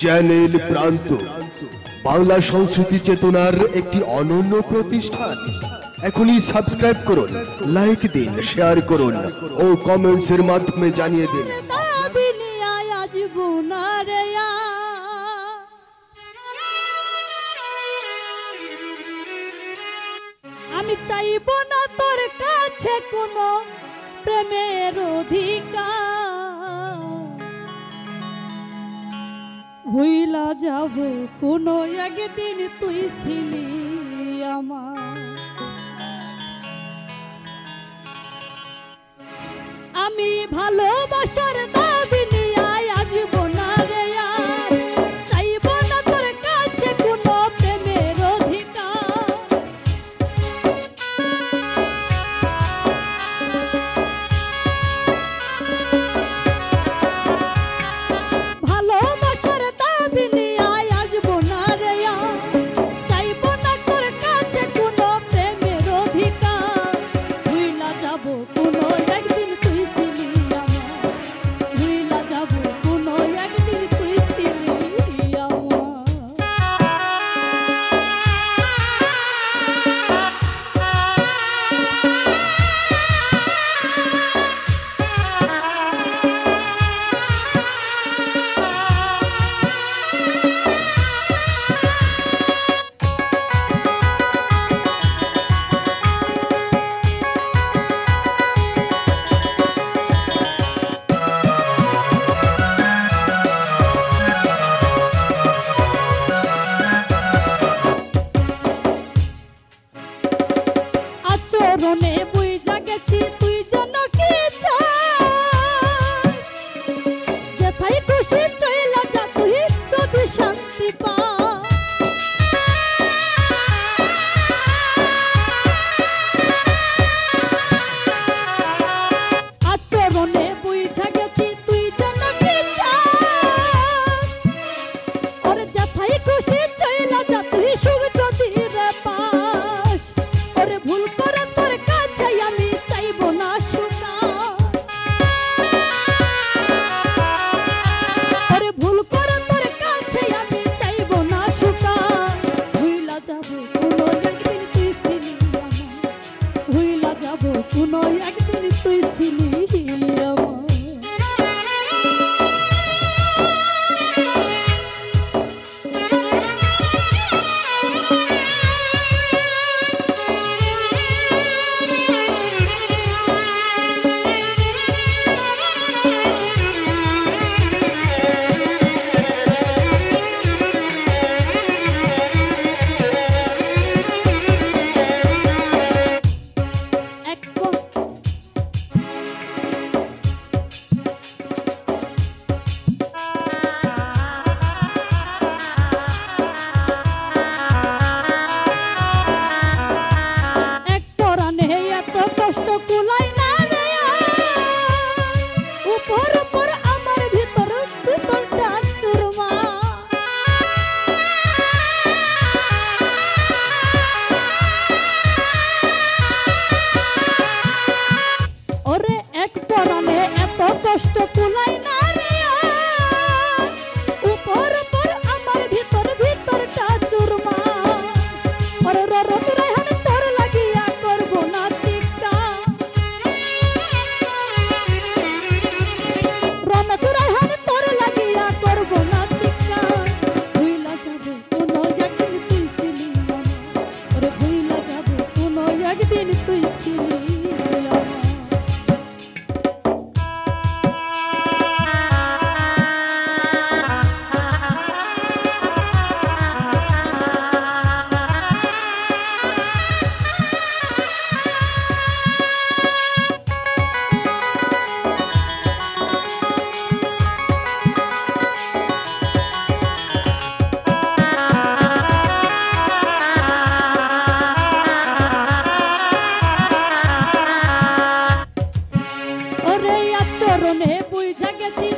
Channel প্রান্ত বাংলা সংস্কৃতি চেতনার একটি অনন্য প্রতিষ্ঠান। এখনই সাবস্ক্রাইব করুন, লাইক দিন, শেয়ার করুন ও কমেন্টসের মাধ্যমে জানিয়ে দিন। আমি চাইব না তোর কাছে কোনো প্রেমের অধিকার, ভুইলা যাব কোনো একদিন তুই ছিলি আমার। আমি ভালোবাসার দাবি নিয়ে আসব না রে আর, চাইব না তোর কাছে কোনো প্রেমের অধিকার। ভালোবাসার দাবি নিয়ে আসব না রে আর, চাইব না তোর কাছে কোনো প্রেমের অধিকার, ভুইলা যাব কোনো একদিন তুই ছিলি আমার, ভুইলা যাব কোনো একদিন তুই ছিলি আমার। আচরণে বুঝা গেছি তুই যেন কি চাস, যেথায় খুশি চইলা যা তুই যদি শান্তি পা। আচরণে বুঝা গেছি তুই যেন কি চাস, ওরে যেথায় খুশি চইলা যা তুই সুখ যদি রে পাস। ওরে ভুল করে তোর কাছে আমি চাইব না সুখা, ওরে ভুল করে তোর কাছে আমি চাইব না সুখা, ভুইলা যাব কোনো একদিন তুই ছিলি আমার, ভুইলা যাব কোনো একদিন তুই ছিলি আমার। কষ্ট কুলাই না রে উপর উপর আমার ভিতরটা চুরমা। ওরে এক পরাণে এত কষ্ট কুলাই না রে উপর উপর আমার ভিতরটা চুরমা। ওরে ররত রেহান তোর লাগিয়া করব না চিকা, রনক রেহান তোর লাগিয়া করব না চিকা, ভুইলা যাব কোনো একদিন তুই ছিলি আমার, ওরে ভুইলা যাব কোনো একদিন তুই ছিলি আমার। ওরে আচরণে বুঝা গেছি